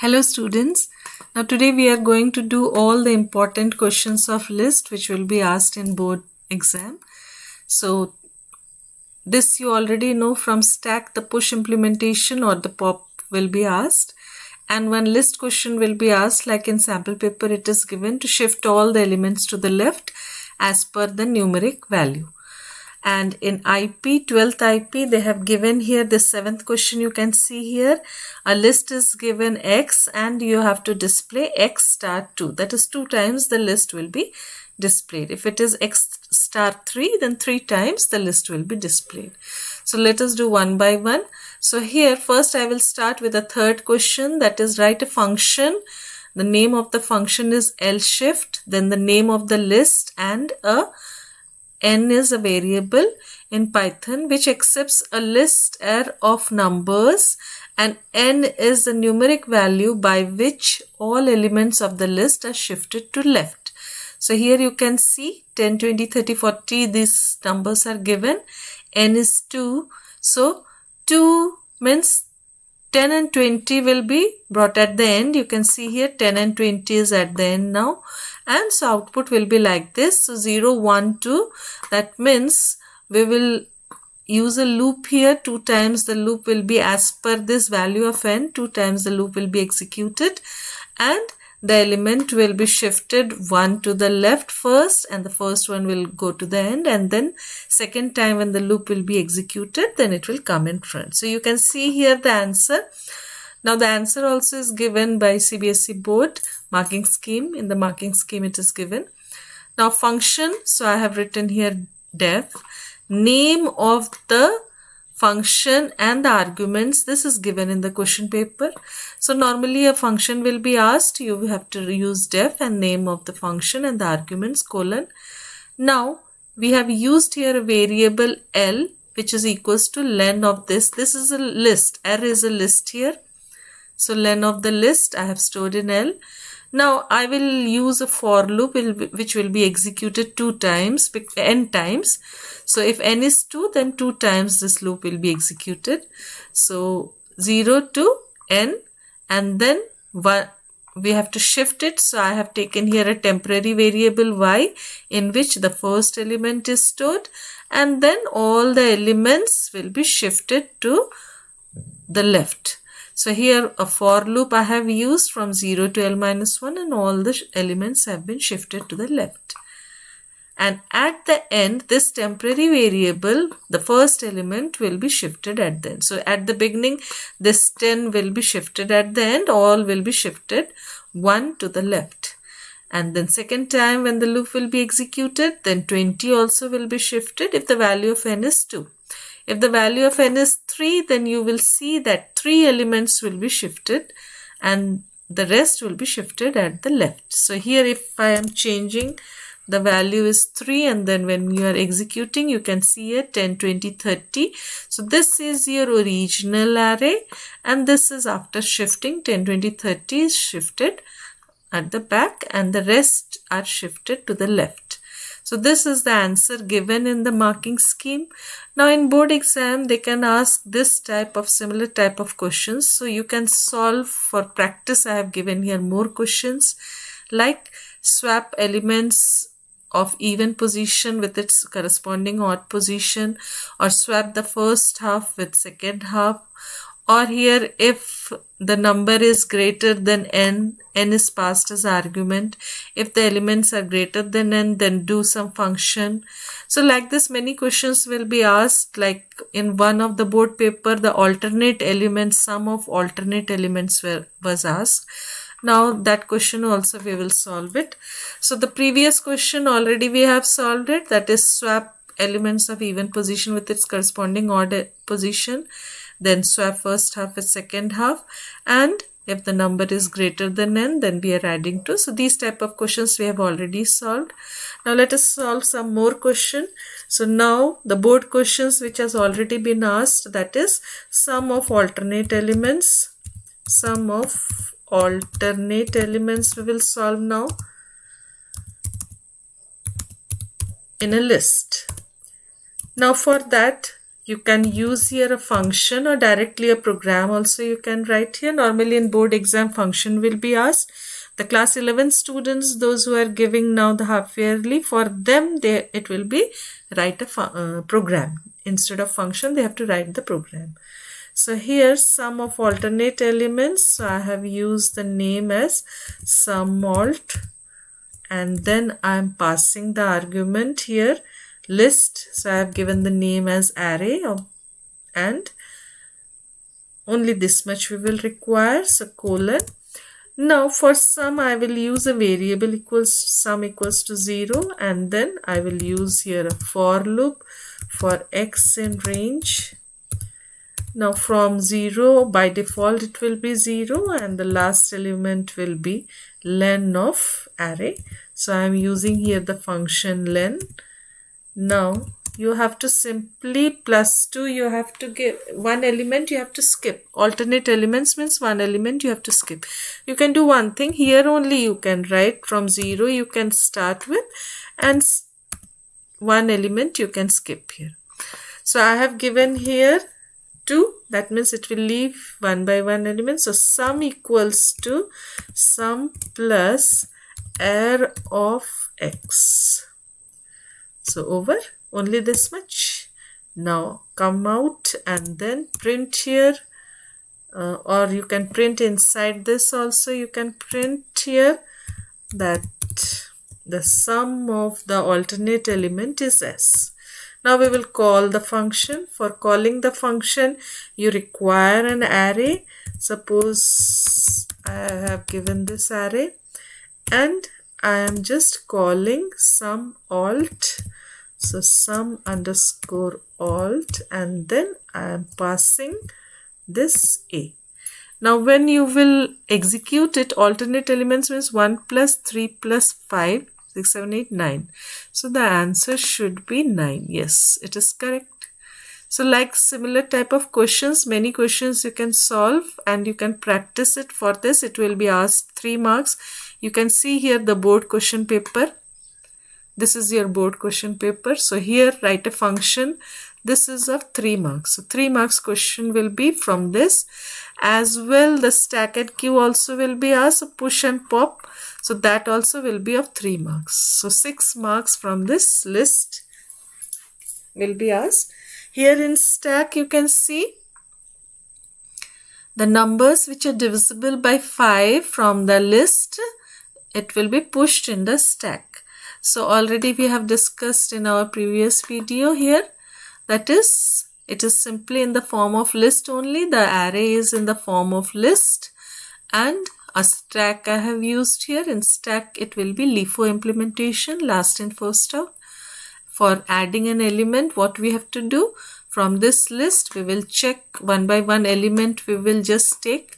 Hello students. Now today we are going to do all the important questions of list which will be asked in board exam. So this you already know from stack, the push implementation or the pop will be asked, and one list question will be asked, like in sample paper it is given to shift all the elements to the left as per the numeric value. And in IP, 12th IP, they have given here the 7th question. You can see here a list is given X and you have to display X star 2. That is 2 times the list will be displayed. If it is X star 3, then 3 times the list will be displayed. So let us do one by one. So here first I will start with the third question, that is write a function. The name of the function is L shift, then the name of the list, and n is a variable in Python which accepts a list array of numbers, and n is the numeric value by which all elements of the list are shifted to left. So here you can see 10, 20, 30, 40, these numbers are given. N is 2. So 2 means 10 and 20 will be brought at the end. You can see here 10 and 20 is at the end now. And so output will be like this. So 0, 1, 2. That means we will use a loop here. 2 times the loop will be as per this value of n. 2 times the loop will be executed. And the element will be shifted one to the left first, and the first one will go to the end, and then second time when the loop will be executed, then it will come in front. So you can see here the answer. Now the answer also is given by CBSE board marking scheme. In the marking scheme it is given. Now function, so I have written here def. Name of the function and the arguments, this is given in the question paper. So normally a function will be asked, you have to use def and name of the function and the arguments colon. Now we have used here a variable L which is equals to len of this. This is a list, R is a list here. So len of the list I have stored in L. Now I will use a for loop which will be executed 2 times, n times. So if n is 2, then 2 times this loop will be executed. So 0 to n, and then we have to shift it. So I have taken here a temporary variable y in which the first element is stored, and then all the elements will be shifted to the left. So here a for loop I have used from 0 to L minus 1, and all the elements have been shifted to the left. And at the end, this temporary variable, the first element will be shifted at the end. So at the beginning, this 10 will be shifted at the end, all will be shifted 1 to the left. And then second time when the loop will be executed, then 20 also will be shifted if the value of n is 2. If the value of n is 3, then you will see that 3 elements will be shifted and the rest will be shifted at the left. So here if I am changing, the value is 3, and then when you are executing, you can see here 10, 20, 30. So this is your original array, and this is after shifting 10, 20, 30 is shifted at the back, and the rest are shifted to the left. So this is the answer given in the marking scheme. Now in board exam, they can ask this type of similar type of questions. So you can solve for practice. I have given here more questions like swap elements of even position with its corresponding odd position, or swap the first half with second half, or here if the number is greater than n is passed as argument. If the elements are greater than n, then do some function. So like this many questions will be asked, like in one of the board paper the alternate elements, sum of alternate elements was asked. Now that question also we will solve it. So the previous question already we have solved it, that is swap elements of even position with its corresponding odd position, then swap first half with second half, and if the number is greater than n, then we are adding 2. So these type of questions we have already solved. Now let us solve some more question. So now the board questions which has already been asked, that is sum of alternate elements. Sum of alternate elements we will solve now in a list. Now for that You can use here a function or directly a program also you can write here. Normally in board exam function will be asked. The class 11 students, those who are giving now the half yearly, for them it will be write a program. Instead of function they have to write the program. So here sum of alternate elements, so I have used the name as sum alt, and then I am passing the argument here list, so I have given the name as array and only this much we will require, so colon. Now for sum I will use a variable equals sum equals to 0, and then I will use here a for loop for x in range. Now from 0 by default it will be 0 and the last element will be len of array. So I am using here the function len. Now you have to simply plus 2, you have to give one element, you have to skip. Alternate elements means one element you have to skip. You can do one thing here, only you can write from 0 you can start with and one element you can skip here. So I have given here 2, that means it will leave one by one element. So sum equals to sum plus air of x. So over only this much. Now come out and then print here, or you can print inside this also. You can print here that the sum of the alternate element is s. Now we will call the function. For calling the function you require an array. Suppose I have given this array and I am just calling sum alt. So sum underscore alt, and then I am passing this a. Now when you will execute it, alternate elements means 1 plus 3 plus 5, 6, 7, 8, 9. So the answer should be 9. Yes, it is correct. So like similar type of questions, many questions you can solve and you can practice it. For this it will be asked 3 marks. You can see here the board question paper. This is your board question paper. So here write a function. This is of 3 marks. So 3 marks question will be from this. As well the stack and queue also will be asked. So push and pop. So that also will be of 3 marks. So 6 marks from this list will be asked. Here in stack you can see the numbers which are divisible by 5 from the list. It will be pushed in the stack. So already we have discussed in our previous video here. That is, it is simply in the form of list only. The array is in the form of list and a stack I have used here. In stack it will be LIFO implementation, last in first out. For adding an element, what we have to do, from this list we will check one by one element we will just take,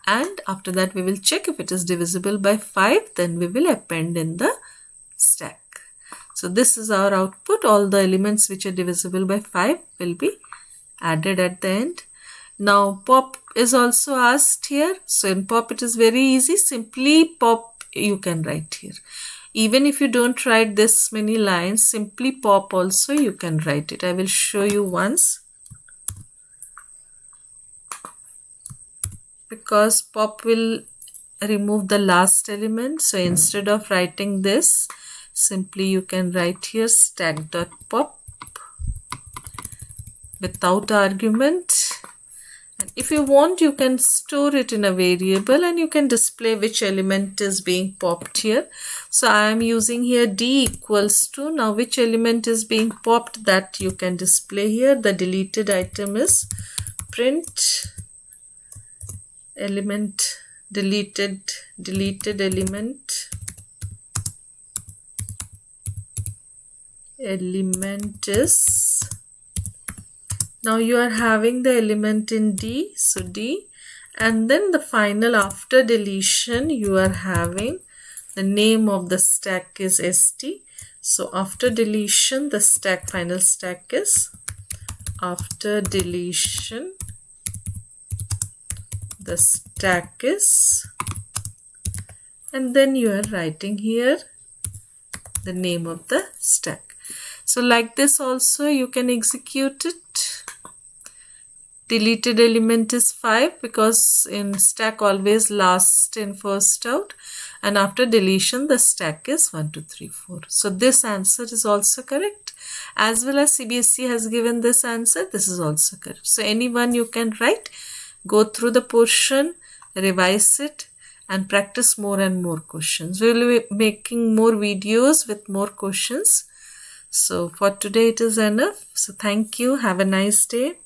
and after that we will check if it is divisible by 5, then we will append in the stack. So this is our output. All the elements which are divisible by 5 will be added at the end. Now pop is also asked here. So in pop it is very easy. Simply pop you can write here. Even if you don't write this many lines, simply pop also you can write it. I will show you once. Because pop will remove the last element. So instead of writing this, simply you can write here stack.pop without argument. And if you want, you can store it in a variable and you can display which element is being popped here. So I am using here d equals to, now which element is being popped, that you can display here. The deleted item is print element deleted element is, now you are having the element in D, so D, and then the final after deletion you are having the name of the stack is ST. So after deletion the stack, final stack is after deletion the stack is, and then you are writing here the name of the stack. So like this also you can execute it. Deleted element is 5 because in stack always last in first out, and after deletion the stack is 1 2 3 4. So this answer is also correct, as well as CBSE has given this answer. This is also correct. So anyone you can write, go through the portion, revise it and practice more and more questions. We will be making more videos with more questions. So for today it is enough. So thank you. Have a nice day.